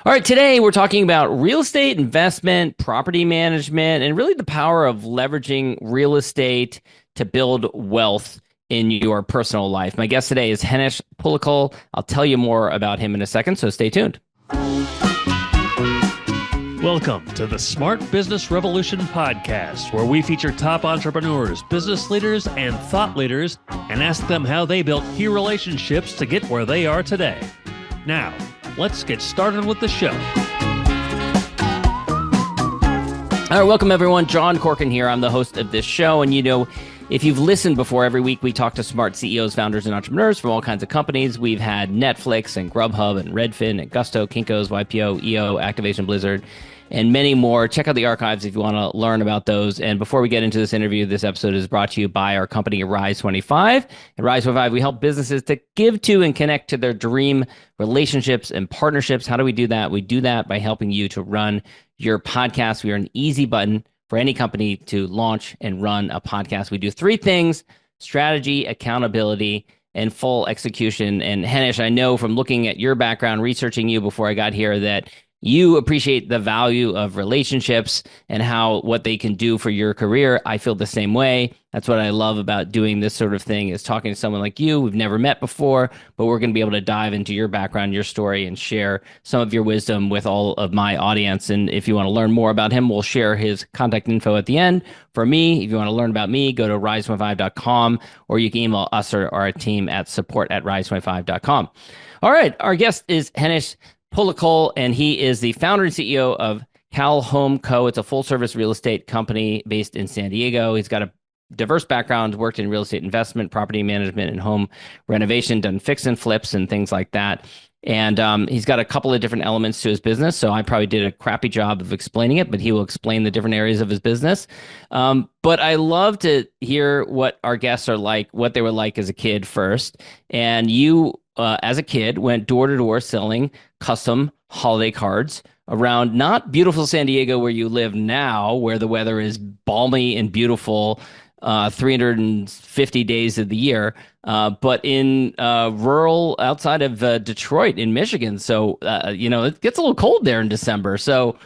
All right, today we're talking about real estate investment, property management, and really the power of leveraging real estate to build wealth in your personal life. My guest today is Henish Pulickal. I'll tell you more about him in a second, so stay tuned. Welcome to the Smart Business Revolution podcast, where we feature top entrepreneurs, business leaders, and thought leaders and ask them how they built key relationships to get where they are today. Now, let's get started with the show. All right, welcome everyone. John Corkin here. I'm the host of this show. And if you've listened before, every week we talk to smart CEOs, founders, and entrepreneurs from all kinds of companies. We've had Netflix and Grubhub and Redfin and Gusto, Kinko's, YPO, EO, Activation Blizzard, and many more. Check out the archives if you want to learn about those. And before we get into this interview, this episode is brought to you by our company, Rise 25. At Rise 25, we help businesses to give to and connect to their dream relationships and partnerships. How do we do that? We do that by helping you to run your podcast. We are an easy button for any company to launch and run a podcast. We do three things: strategy, accountability, and full execution. And Henish, I know from looking at your background, researching you before I got here, that you appreciate the value of relationships and what they can do for your career. I feel the same way. That's what I love about doing this sort of thing, is talking to someone like you. We've never met before, but we're going to be able to dive into your background, your story, and share some of your wisdom with all of my audience. And if you want to learn more about him, we'll share his contact info at the end. For me, if you want to learn about me, go to rise25.com, or you can email us or our team at support@rise25.com. All right, our guest is Henish Pulickal, and he is the founder and CEO of Cal Home Co. It's a full-service real estate company based in San Diego. He's got a diverse background, worked in real estate investment, property management, and home renovation, done fix and flips and things like that. And he's got a couple of different elements to his business, so I probably did a crappy job of explaining it, but he will explain the different areas of his business. But I love to hear what our guests are like, what they were like as a kid first. And you, as a kid, went door to door selling custom holiday cards around not beautiful San Diego where you live now, where the weather is balmy and beautiful 350 days of the year, but in rural outside of Detroit in Michigan. So, it gets a little cold there in December. So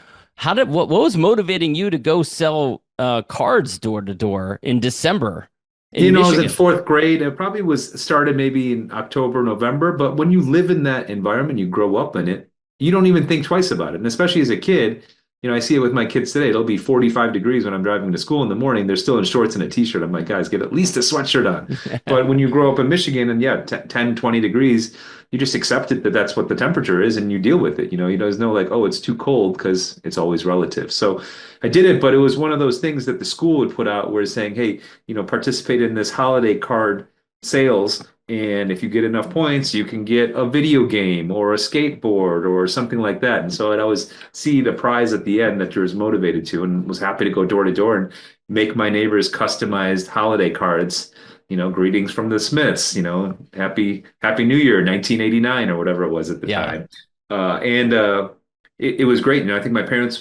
what was motivating you to go sell cards door to door in December in I was in Michigan? fourth grade. It probably was started maybe in October, November. But when you live in that environment, you grow up in it, you don't even think twice about it. And especially as a kid, I see it with my kids today. It'll be 45 degrees when I'm driving to school in the morning. They're still in shorts and a t-shirt. I'm like, guys, get at least a sweatshirt on. But when you grow up in Michigan and 10, 20 degrees, you just accept it that that's what the temperature is and you deal with it. There's no like, oh, it's too cold, because it's always relative. So I did it, but it was one of those things that the school would put out where it's saying, hey, participate in this holiday card sales. And if you get enough points, you can get a video game or a skateboard or something like that. And so I'd always see the prize at the end that you're motivated to, and was happy to go door to door and make my neighbors customized holiday cards. Greetings from the Smiths, Happy New Year, 1989 or whatever it was at the time. It was great. I think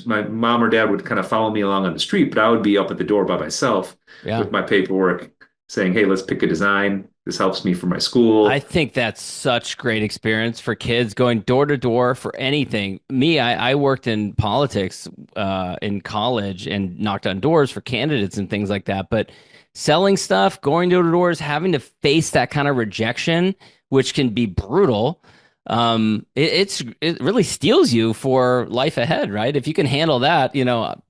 my mom or dad would kind of follow me along on the street, but I would be up at the door by myself with my paperwork saying, hey, let's pick a design. This helps me for my school. I think that's such great experience for kids, going door to door for anything. Me, I worked in politics in college and knocked on doors for candidates and things like that. But selling stuff, going door to doors, having to face that kind of rejection, which can be brutal, it really steels you for life ahead, right? If you can handle that,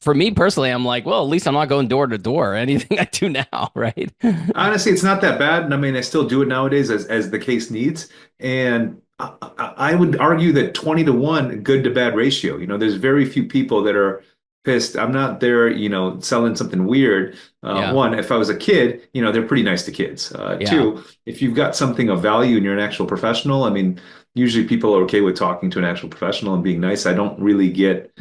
for me personally, I'm like, well, at least I'm not going door to door, anything I do now, right? Honestly, it's not that bad. And I mean, I still do it nowadays as the case needs. And I would argue that 20 to 1, good to bad ratio. There's very few people that are pissed. I'm not there, selling something weird. One, if I was a kid, they're pretty nice to kids. Two, if you've got something of value and you're an actual professional, I mean, usually people are okay with talking to an actual professional and being nice. I don't really get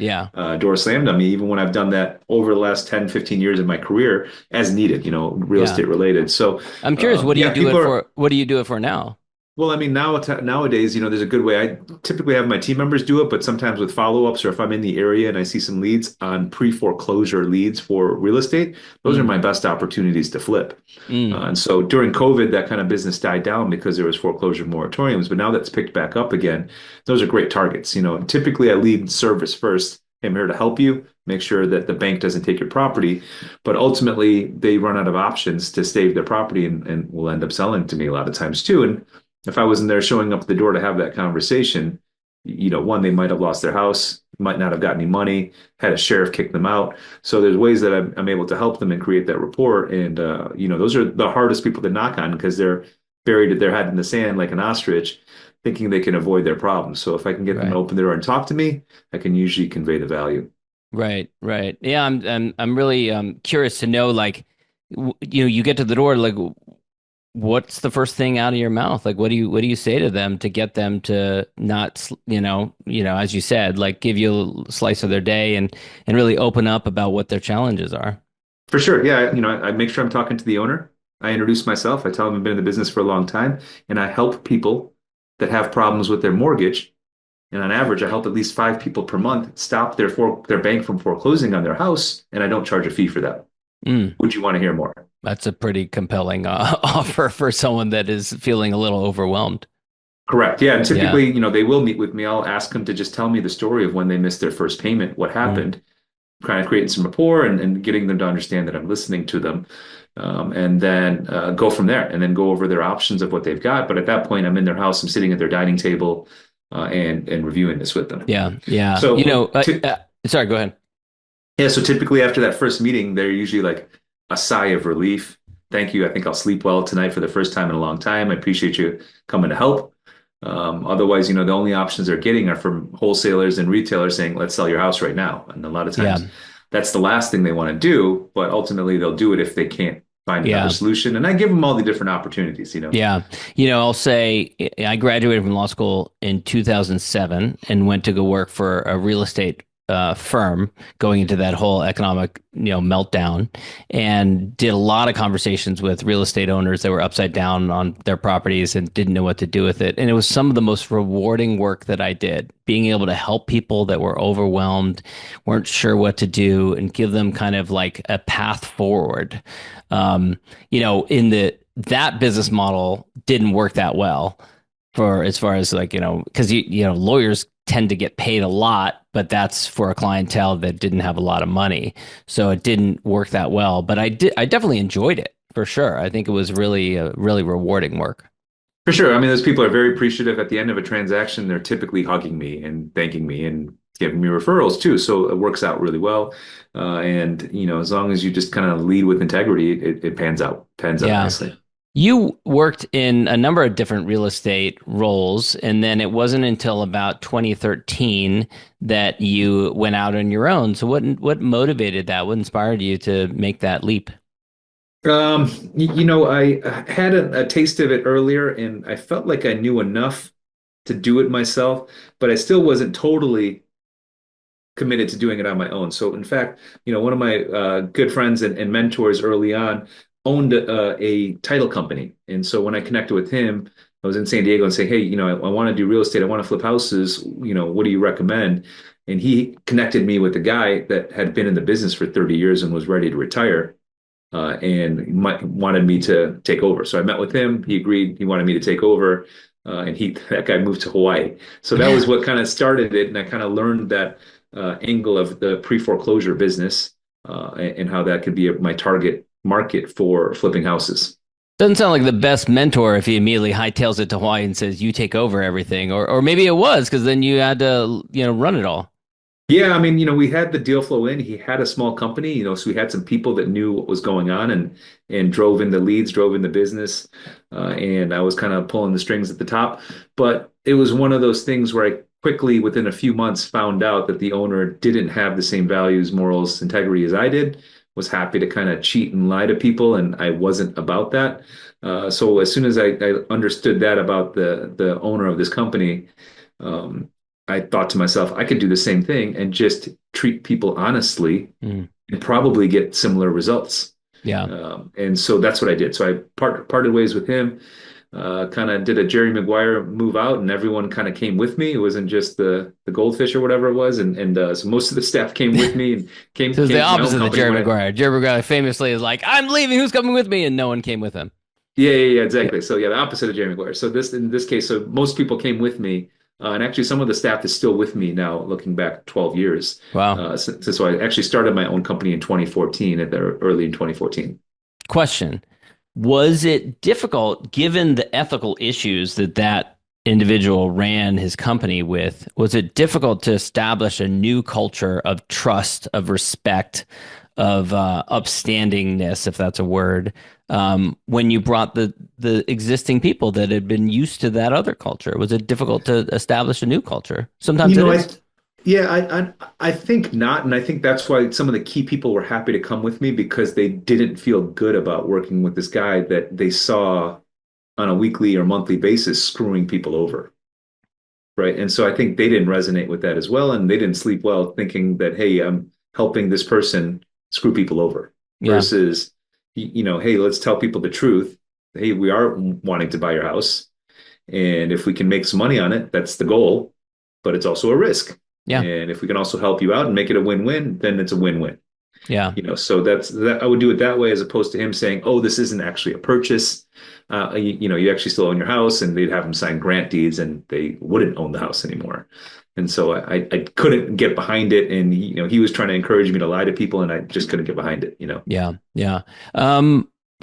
doors slammed on me, even when I've done that over the last 10, 15 years of my career as needed, real estate related. So I'm curious, what do you do it for? What do you do it for now? Well, I mean, nowadays, there's a good way. I typically have my team members do it, but sometimes with follow-ups or if I'm in the area and I see some leads on pre-foreclosure leads for real estate, those are Mm, my best opportunities to flip. mm, And so during COVID, that kind of business died down because there was foreclosure moratoriums, but now that's picked back up again. Those are great targets. And typically I lead service first. I'm here to help you, make sure that the bank doesn't take your property, but ultimately they run out of options to save their property and will end up selling to me a lot of times too. And if I wasn't there showing up at the door to have that conversation, one, they might have lost their house, might not have got any money, had a sheriff kick them out. So there's ways that I'm able to help them and create that rapport. And, those are the hardest people to knock on because they're buried their head in the sand like an ostrich, thinking they can avoid their problems. So if I can get them to right. open the door and talk to me, I can usually convey the value. Right, right. Yeah, I'm really curious to know, like, you get to the door, like, what's the first thing out of your mouth? Like, what do you say to them to get them to not, as you said, like, give you a slice of their day and really open up about what their challenges are. For sure. Yeah. I make sure I'm talking to the owner. I introduce myself. I tell them I've been in the business for a long time and I help people that have problems with their mortgage. And on average, I help at least 5 people per month stop their bank from foreclosing on their house, and I don't charge a fee for that. Mm, Would you want to hear more? that's a pretty compelling offer for someone that is feeling a little overwhelmed. Correct. Yeah. And Yeah. typically, they will meet with me. I'll ask them to just tell me the story of when they missed their first payment, what Mm, happened, kind of creating some rapport and getting them to understand that I'm listening to them. And then go from there and then go over their options of what they've got. But at that point, I'm in their house, I'm sitting at their dining table and reviewing this with them. yeah, yeah. So, Sorry, go ahead. yeah, so typically after that first meeting, they're usually like a sigh of relief. Thank you. I think I'll sleep well tonight for the first time in a long time. I appreciate you coming to help. Otherwise, the only options they're getting are from wholesalers and retailers saying, let's sell your house right now. And a lot of Yeah, times that's the last thing they want to do, but ultimately they'll do it if they can't find another yeah. solution. And I give them all the different opportunities. Yeah. I'll say I graduated from law school in 2007 and went to go work for a real estate firm going into that whole economic, meltdown, and did a lot of conversations with real estate owners that were upside down on their properties and didn't know what to do with it. And it was some of the most rewarding work that I did, being able to help people that were overwhelmed, weren't sure what to do, and give them kind of like a path forward. In that business model didn't work that well for as far as like, because lawyers tend to get paid a lot, but that's for a clientele that didn't have a lot of money. So it didn't work that well, but I definitely enjoyed it for sure. I think it was really, really rewarding work. For sure. I mean, those people are very appreciative at the end of a transaction. They're typically hugging me and thanking me and giving me referrals too. So it works out really well. And as long as you just kind of lead with integrity, it pans out Yeah. nicely. You worked in a number of different real estate roles, and then it wasn't until about 2013 that you went out on your own. So what motivated that? What inspired you to make that leap? I had a taste of it earlier and I felt like I knew enough to do it myself, but I still wasn't totally committed to doing it on my own. So, in fact, one of my good friends and mentors early on owned a title company. And so when I connected with him, I was in San Diego and say, hey, I want to do real estate. I want to flip houses. What do you recommend? And he connected me with a guy that had been in the business for 30 years and was ready to retire and wanted me to take over. So I met with him. He agreed. He wanted me to take over. And that guy moved to Hawaii. So that was what kind of started it. And I kind of learned that angle of the pre-foreclosure business and how that could be my target market for flipping houses. Doesn't sound like the best mentor if he immediately hightails it to Hawaii and says you take over everything, or maybe it was because then you had to run it all. Yeah, I mean, we had the deal flow in. He had a small company, so we had some people that knew what was going on and drove in the leads, drove in the business, and I was kind of pulling the strings at the top. But it was one of those things where I quickly, within a few months, found out that the owner didn't have the same values, morals, integrity as I did. Was happy to kind of cheat and lie to people, and I wasn't about that. So as soon as I understood that about the owner of this company. I thought to myself, I could do the same thing and just treat people honestly Mm, and probably get similar results. yeah. And so that's what I did. So I parted ways with him. kind of did a Jerry Maguire move out, and everyone kind of came with me. It wasn't just the goldfish or whatever it was, and so most of the staff came with me and So it's the came to my own opposite of company Jerry when I. Maguire. Jerry Maguire famously is like, "I'm leaving. Who's coming with me?" And no one came with him. Yeah, Yeah. exactly. So yeah, the opposite of Jerry Maguire. So this in this case, so most people came with me, and actually some of the staff is still with me now, looking back 12 years. Wow. So I actually started my own company in 2014, at the early in 2014. Question. Was it difficult, given the ethical issues that that individual ran his company with? Was it difficult to establish a new culture of trust, of respect, of upstandingness, if that's a word, when you brought the existing people that had been used to that other culture? Was it difficult to establish a new culture? Sometimes You it know, is. I think not, and I think that's why some of the key people were happy to come with me because they didn't feel good about working with this guy that they saw on a weekly or monthly basis screwing people over, right? And so I think they didn't resonate with that as well, and they didn't sleep well thinking that, hey, I'm helping this person screw people over Yeah. versus, hey, let's tell people the truth. Hey, we are wanting to buy your house. And if we can make some money on it, that's the goal, but it's also a risk. Yeah. And if we can also help you out and make it a win-win, then it's a win-win. Yeah. So that's that. I would do it that way as opposed to him saying, "Oh, this isn't actually a purchase. You actually still own your house," and they'd have him sign grant deeds, and they wouldn't own the house anymore. And so I couldn't get behind it, and he was trying to encourage me to lie to people, and I just couldn't get behind it. Yeah, yeah.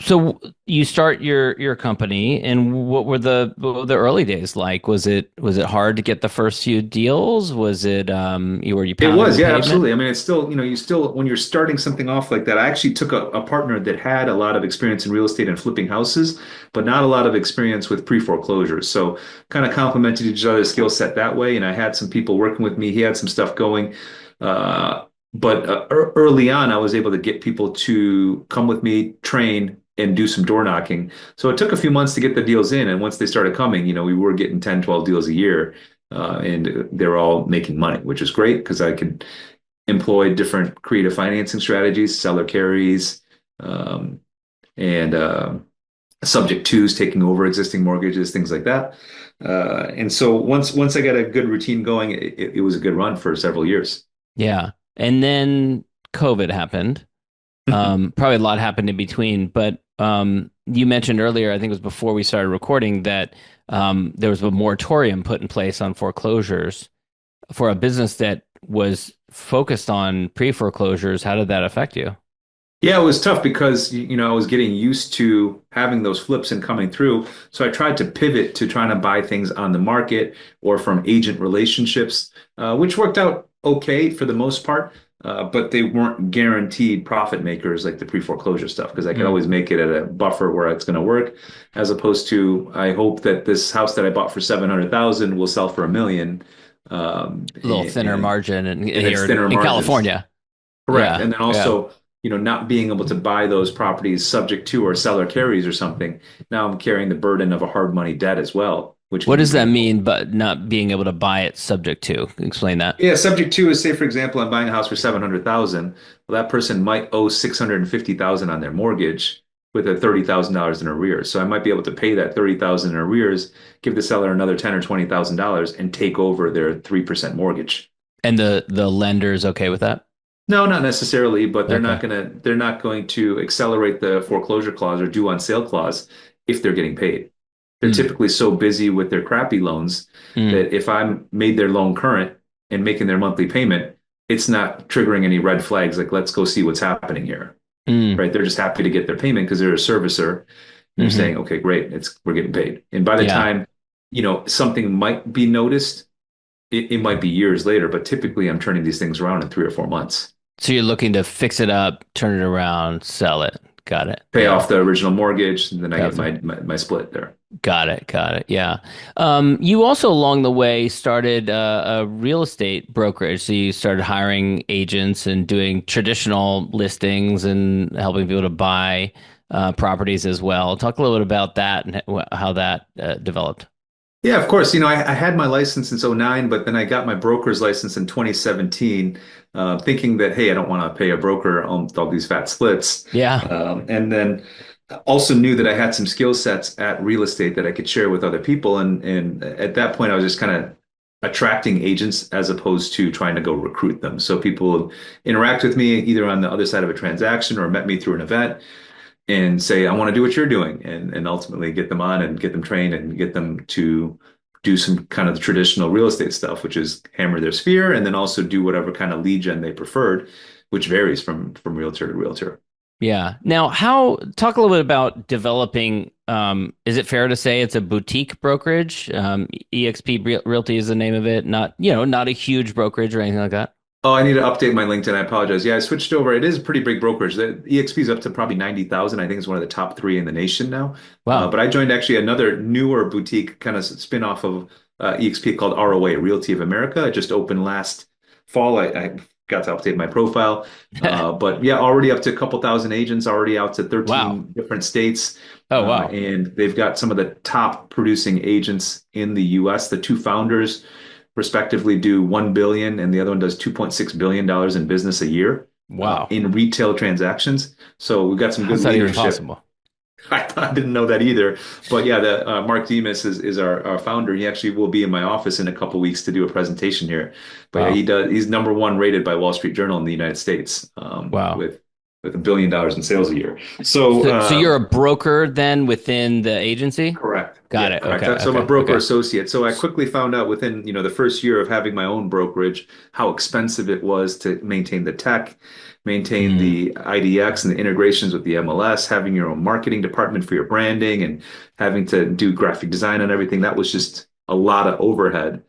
So you start your company, and what were the early days like? Was it hard to get the first few deals? Was it were you It pounding was, the yeah, pavement? absolutely. I mean, it's still, you still, when you're starting something off like that, I actually took a partner that had a lot of experience in real estate and flipping houses, but not a lot of experience with pre-foreclosures. So kind of complemented each other's skill set that way. And I had some people working with me. He had some stuff going. But early on, I was able to get people to come with me, train, and do some door knocking. So it took a few months to get the deals in. And once they started coming, we were getting 10, 12 deals a year. And they're all making money, which is great because I could employ different creative financing strategies, seller carries, and subject twos, taking over existing mortgages, things like that. And so once I got a good routine going, it was a good run for several years. Yeah. And then COVID happened. Probably a lot happened in between, but you mentioned earlier, I think it was before we started recording, that there was a moratorium put in place on foreclosures for a business that was focused on pre-foreclosures. How did that affect you? Yeah, it was tough because I was getting used to having those flips and coming through. So I tried to pivot to trying to buy things on the market or from agent relationships, which worked out okay for the most part. But they weren't guaranteed profit makers like the pre-foreclosure stuff because I could Mm. always make it at a buffer where it's going to work, as opposed to I hope that this house that I bought for 700,000 will sell for 1 million, A little thinner margin and it's here thinner in margins. California. Correct. Yeah, And then yeah. also, not being able to buy those properties subject to or seller carries or something. Now I'm carrying the burden of a hard money debt as well, which What can be does that painful. mean, but not being able to buy it subject to? Explain that. Yeah, subject to is say, for example, I'm buying a house for 700,000. Well, that person might owe 650,000 on their mortgage with a $30,000 in arrears. So I might be able to pay that 30,000 in arrears, give the seller another 10 or $20,000 and take over their 3% mortgage. And the lender's okay with that? No, not necessarily, but Okay. they're not going to accelerate the foreclosure clause or due on sale clause if they're getting paid. They're Mm, typically so busy with their crappy loans mm, that if I'm made their loan current and making their monthly payment, it's not triggering any red flags like let's go see what's happening here. mm, Right? They're just happy to get their payment because they're a servicer. They're hmm. saying, okay, great, we're getting paid. And by the Yeah. time, something might be noticed, it might be years later, but typically I'm turning these things around in 3 or 4 months. So you're looking to fix it up, turn it around, sell it. Got it. Pay Yeah. off the original mortgage, and then I get Gotcha. my split there. Got it. Got it. Yeah. You also along the way started a real estate brokerage. So you started hiring agents and doing traditional listings and helping people to buy properties as well. Talk a little bit about that and how that developed. Yeah, of course. I had my license in '09, but then I got my broker's license in 2017, thinking that, hey, I don't want to pay a broker on all these fat splits. Yeah. And then also knew that I had some skill sets at real estate that I could share with other people. And at that point, I was just kind of attracting agents as opposed to trying to go recruit them. So people would interact with me either on the other side of a transaction or met me through an event and say, I want to do what you're doing, and ultimately get them on and get them trained and get them to do some kind of the traditional real estate stuff, which is hammer their sphere and then also do whatever kind of lead gen they preferred, which varies from realtor to realtor. Yeah. Now, talk a little bit about developing. Is it fair to say it's a boutique brokerage? EXP Realty is the name of it. Not a huge brokerage or anything like that. Oh, I need to update my LinkedIn. I apologize. Yeah, I switched over. It is a pretty big brokerage. The EXP is up to probably 90,000. I think it's one of the top three in the nation now. Wow. But I joined actually another newer boutique kind of spin off of EXP called ROA, Realty of America. It just opened last fall. I got to update my profile. But yeah, already up to a couple thousand agents, already out to Wow. 13 different states. Oh, wow. And they've got some of the top producing agents in the US. The two founders respectively do 1 billion and the other one does 2.6 billion dollars in business a year Wow. in retail transactions. So we've got some good How's that even leadership. possible? I didn't know that either. But yeah, the Mark Demas is our founder. He actually will be in my office in a couple weeks to do a presentation here. But yeah, Wow. he's number one rated by Wall Street Journal in the United States, Wow. with $1 billion in sales a year. So So you're a broker then within the agency? correct. Got Yeah, it. correct. Okay. So I'm a Okay. broker Okay. associate. So I quickly found out within, the first year of having my own brokerage, how expensive it was to maintain the tech, maintain Mm, the IDX and the integrations with the MLS, having your own marketing department for your branding and having to do graphic design and everything. That was just a lot of overhead.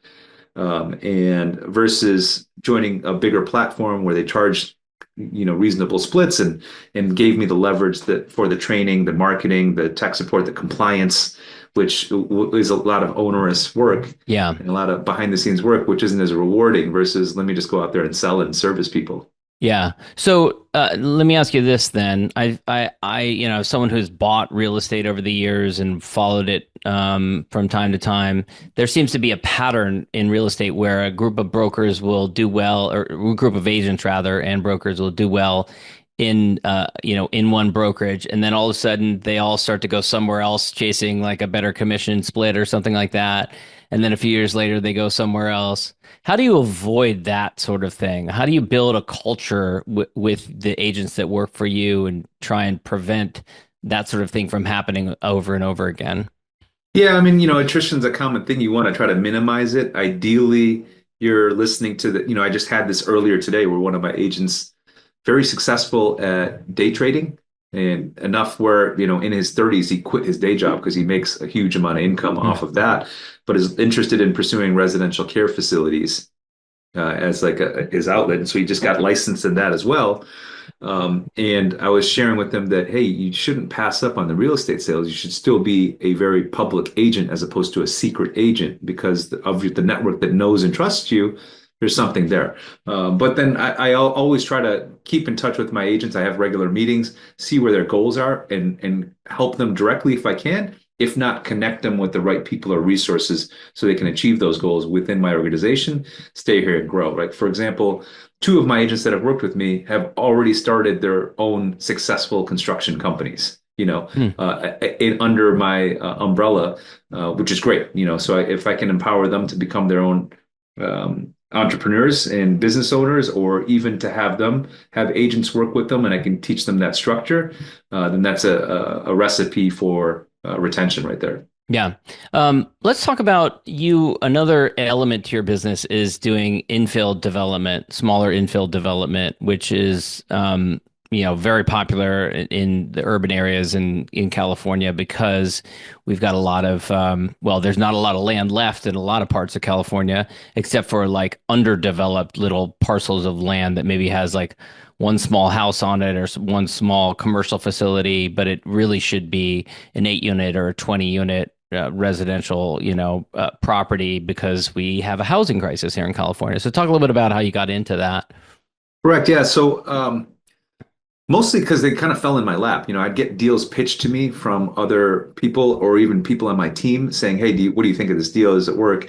And versus joining a bigger platform where they charged reasonable splits and gave me the leverage that for the training, the marketing, the tech support, the compliance, which is a lot of onerous work yeah. and a lot of behind the scenes work, which isn't as rewarding versus let me just go out there and sell it and service people. Yeah. So let me ask you this then. Someone who's bought real estate over the years and followed it from time to time, there seems to be a pattern in real estate where a group of brokers will do well, or a group of agents rather, and brokers will do well in one brokerage, and then all of a sudden they all start to go somewhere else chasing like a better commission split or something like that. And then a few years later they go somewhere else. How do you avoid that sort of thing? How do you build a culture with the agents that work for you and try and prevent that sort of thing from happening over and over again? Yeah, I mean, attrition's a common thing. You want to try to minimize it. Ideally, you're listening to I just had this earlier today where one of my agents very successful at day trading and enough where, in his 30s, he quit his day job because he makes a huge amount of income off of that, but is interested in pursuing residential care facilities as like his outlet. And so he just got licensed in that as well. And I was sharing with them that, hey, you shouldn't pass up on the real estate sales. You should still be a very public agent as opposed to a secret agent because of the network that knows and trusts you. There's something there. But then I always try to keep in touch with my agents. I have regular meetings, see where their goals are, and help them directly if I can. If not, connect them with the right people or resources so they can achieve those goals within my organization, stay here and grow. Right. For example, two of my agents that have worked with me have already started their own successful construction companies, Hmm. under my umbrella, which is great. So if I can empower them to become their own entrepreneurs and business owners, or even to have them have agents work with them and I can teach them that structure, then that's a recipe for retention right there. Yeah. Let's talk about you. Another element to your business is doing infill development, smaller infill development, which is, very popular in the urban areas in California because we've got a lot of, there's not a lot of land left in a lot of parts of California, except for like underdeveloped little parcels of land that maybe has like one small house on it or one small commercial facility, but it really should be an 8 unit or a 20 unit residential, property because we have a housing crisis here in California. So talk a little bit about how you got into that. Correct. Yeah. So mostly because they kind of fell in my lap. I'd get deals pitched to me from other people or even people on my team saying, "Hey, what do you think of this deal? Does it work?"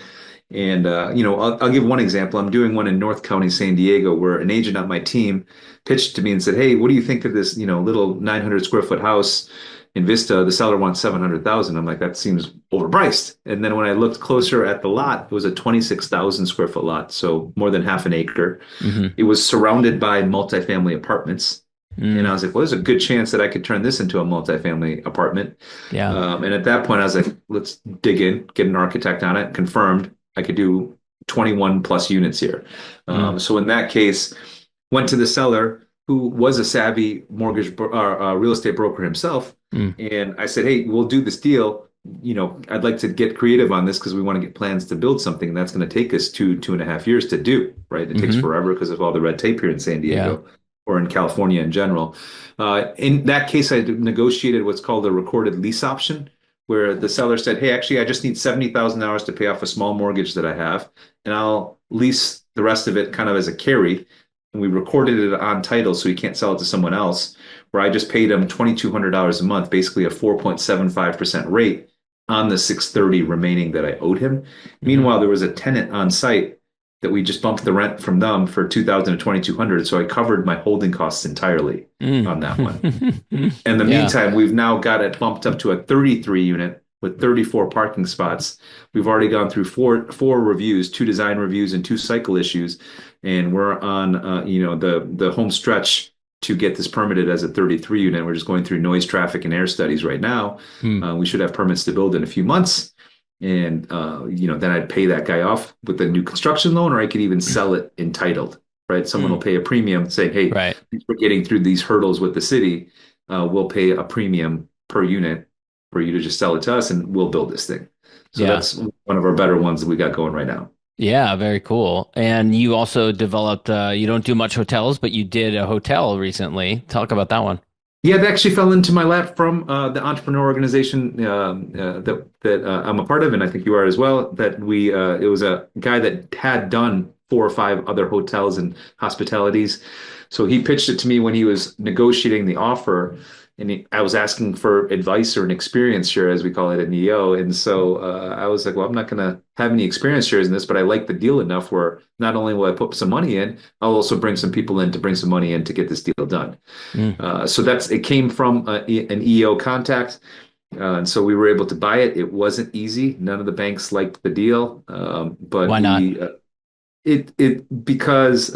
And I'll give one example. I'm doing one in North County, San Diego, where an agent on my team pitched to me and said, "Hey, what do you think of this, little 900 square foot house? in Vista, the seller wants 700,000. I'm like, that seems overpriced. And then when I looked closer at the lot, it was a 26,000 square foot lot, so more than half an acre. Hmm. It was surrounded by multifamily apartments. And I Mm. was like, well, there's a good chance that I could turn this into a multifamily apartment. Yeah. And at that point, I was like, let's dig in, get an architect on it, confirmed I could do 21 plus units here. Mm. So in that case, went to the seller who was a savvy real estate broker himself. Mm. And I said, hey, we'll do this deal. I'd like to get creative on this because we want to get plans to build something that's going to take us 2.5 years to do, right? It takes Hmm. forever because of all the red tape here in San Yeah. Diego or in California in general. In that case, I negotiated what's called a recorded lease option, where the seller said, hey, actually, I just need $70,000 to pay off a small mortgage that I have, and I'll lease the rest of it kind of as a carry. And we recorded it on title so he can't sell it to someone else, where I just paid him $2,200 a month, basically a 4.75% rate on the 630 remaining that I owed him. Hmm. Meanwhile, there was a tenant on site that we just bumped the rent from them for 2,000 to 2,200. So I covered my holding costs entirely on that one. Mm. In the Yeah. meantime, we've now got it bumped up to a 33 unit with 34 parking spots. We've already gone through four reviews, two design reviews and two cycle issues, and we're on the home stretch to get this permitted as a 33 unit. We're just going through noise, traffic, and air studies right now. Mm. We should have permits to build in a few months. And then I'd pay that guy off with a new construction loan, or I could even sell it entitled, right? Someone will Mm. pay a premium saying, hey, Right. we're getting through these hurdles with the city. We'll pay a premium per unit for you to just sell it to us and we'll build this thing. So Yeah. that's one of our better ones that we got going right now. Yeah, very cool. And you also developed, you don't do much hotels, but you did a hotel recently. Talk about that one. Yeah, that actually fell into my lap from the entrepreneur organization that I'm a part of, and I think you are as well. It was a guy that had done 4 or 5 other hotels and hospitalities, so he pitched it to me when he was negotiating the offer, and I was asking for advice or an experience share, as we call it at NEO, and so I was like, well, I'm not going to have any experience shares in this, but I like the deal enough where not only will I put some money in, I'll also bring some people in to bring some money in to get this deal done. Mm. So it came from an EO contact. And so we were able to buy it. It wasn't easy. None of the banks liked the deal. But Why not? because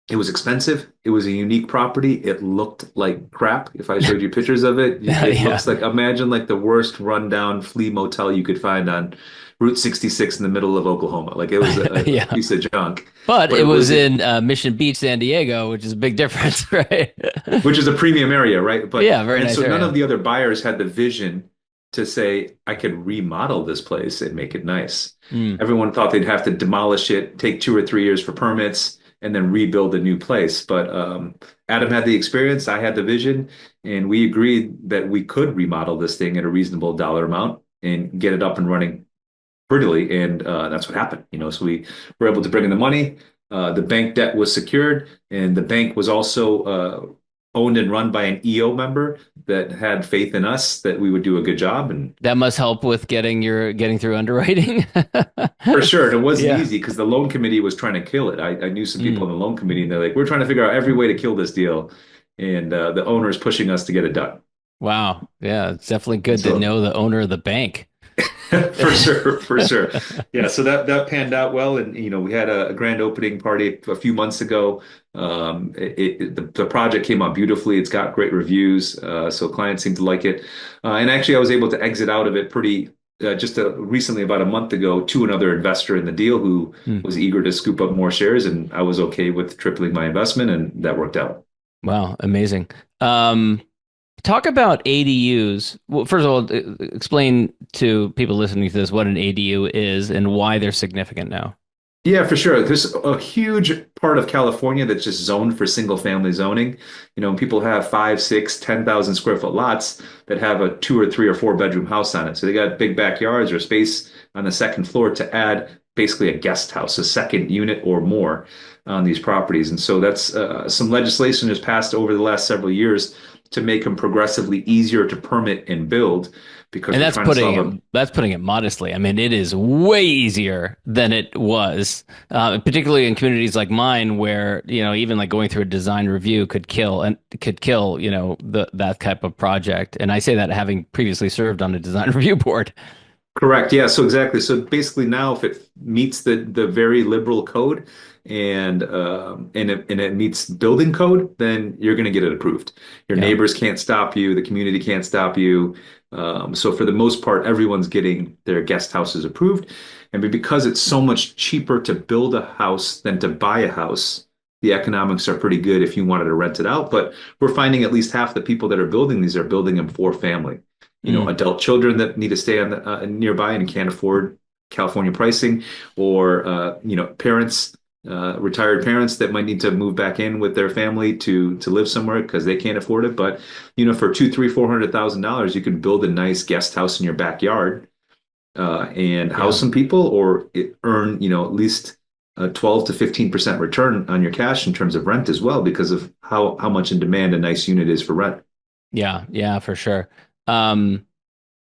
it was expensive. It was a unique property. It looked like crap. If I showed you pictures of it, it Yeah. looks like, imagine like the worst rundown flea motel you could find on Route 66 in the middle of Oklahoma. Like it was a Yeah. piece of junk, But but it it was was in Mission Beach, San Diego, which is a big difference, right? which is a premium area, right? But Yeah, very and nice so none area. of the other buyers had the vision to say, I could remodel this place and make it nice. Mm. Everyone thought they'd have to demolish it, take 2 or 3 years for permits, and then rebuild a new place. But Adam had the experience, I had the vision, and we agreed that we could remodel this thing at a reasonable dollar amount and get it up and running prettily. And that's what happened. So we were able to bring in the money. The bank debt was secured, and the bank was also owned and run by an EO member that had faith in us that we would do a good job. And That must help with getting through underwriting. for sure, and it wasn't Yeah. easy because the loan committee was trying to kill it. I knew some people Mm. in the loan committee, and they're like, we're trying to figure out every way to kill this deal. And the owner is pushing us to get it done. Wow. Yeah, it's definitely And good to so know the owner of the bank. for sure, for sure. Yeah, so that panned out well, and we had a grand opening party a few months ago. The project came out beautifully. It's got great reviews, so clients seem to like it. And actually, I was able to exit out of it pretty just recently, about a month ago, to another investor in the deal who Mm. was eager to scoop up more shares, and I was okay with tripling my investment, and that worked out. Wow, amazing. Um, Talk about ADUs. Well, first of all, explain to people listening to this what an ADU is and why they're significant now. Yeah, for sure. There's a huge part of California that's just zoned for single family zoning. People have 5, 6, 10,000 square foot lots that have a 2 or 3 or 4 bedroom house on it. So they got big backyards or space on the second floor to add basically a guest house, a second unit or more on these properties. And so that's some legislation has passed over the last several years to make them progressively easier to permit and build, because And we're trying to solve that's putting it modestly. I mean, it is way easier than it was, particularly in communities like mine, where even like going through a design review could kill that type of project. And I say that having previously served on a design review board. Correct. Yeah. So exactly. So basically, now if it meets the very liberal code and it meets building code, then you're going to get it approved. Your Yeah. neighbors can't stop you. The community can't stop you. So for the most part, everyone's getting their guest houses approved. And because it's so much cheaper to build a house than to buy a house, the economics are pretty good if you wanted to rent it out. But we're finding at least half the people that are building these are building them for family. Adult children that need to stay on nearby and can't afford California pricing, or parents, retired parents that might need to move back in with their family to live somewhere because they can't afford it. But for $200,000, $300,000, $400,000, you can build a nice guest house in your backyard and house some people, or earn at least a 12 to 15% return on your cash in terms of rent as well, because of how much in demand a nice unit is for rent. Yeah, for sure.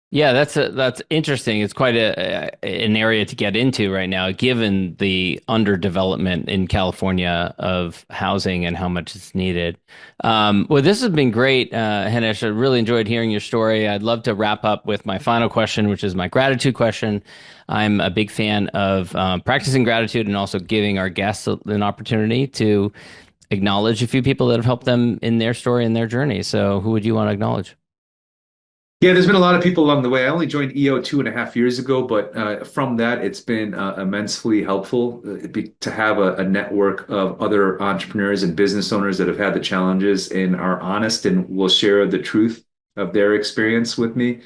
Yeah, that's interesting. It's quite an area to get into right now, given the underdevelopment in California of housing and how much it's needed. Well, this has been great, Henish. I really enjoyed hearing your story. I'd love to wrap up with my final question, which is my gratitude question. I'm a big fan of practicing gratitude and also giving our guests an opportunity to acknowledge a few people that have helped them in their story and their journey. So who would you want to acknowledge? Yeah, there's been a lot of people along the way. I only joined EO 2.5 years ago, but from that, it's been immensely helpful to have a network of other entrepreneurs and business owners that have had the challenges and are honest and will share the truth of their experience with me.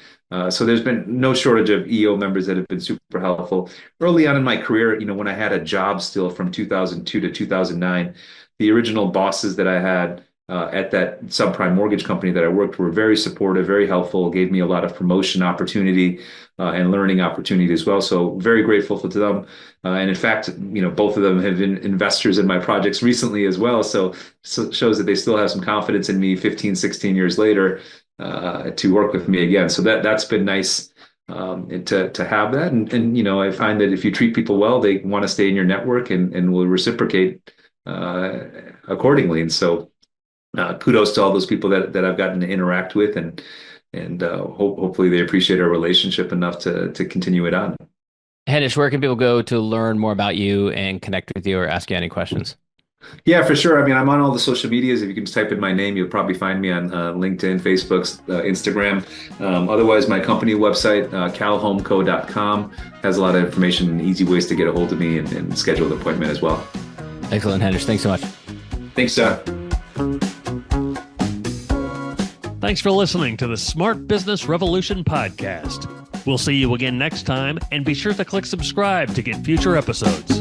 So there's been no shortage of EO members that have been super helpful. Early on in my career, when I had a job still from 2002 to 2009, the original bosses that I had at that subprime mortgage company that I worked were very supportive, very helpful, gave me a lot of promotion opportunity and learning opportunity as well. So very grateful to them. And in fact, both of them have been investors in my projects recently as well. So it shows that they still have some confidence in me 15, 16 years later to work with me again. So that's been nice to have that. And I find that if you treat people well, they want to stay in your network and will reciprocate accordingly. And so kudos to all those people that I've gotten to interact with, and hopefully they appreciate our relationship enough to continue it on. Henish, where can people go to learn more about you and connect with you or ask you any questions? Yeah, for sure. I mean, I'm on all the social medias. If you can just type in my name, you'll probably find me on LinkedIn, Facebook, Instagram. Otherwise, my company website, calhomeco.com, has a lot of information and easy ways to get a hold of me and schedule an appointment as well. Excellent, Henish. Thanks so much. Thanks, John. Thanks for listening to the Smart Business Revolution podcast. We'll see you again next time, and be sure to click subscribe to get future episodes.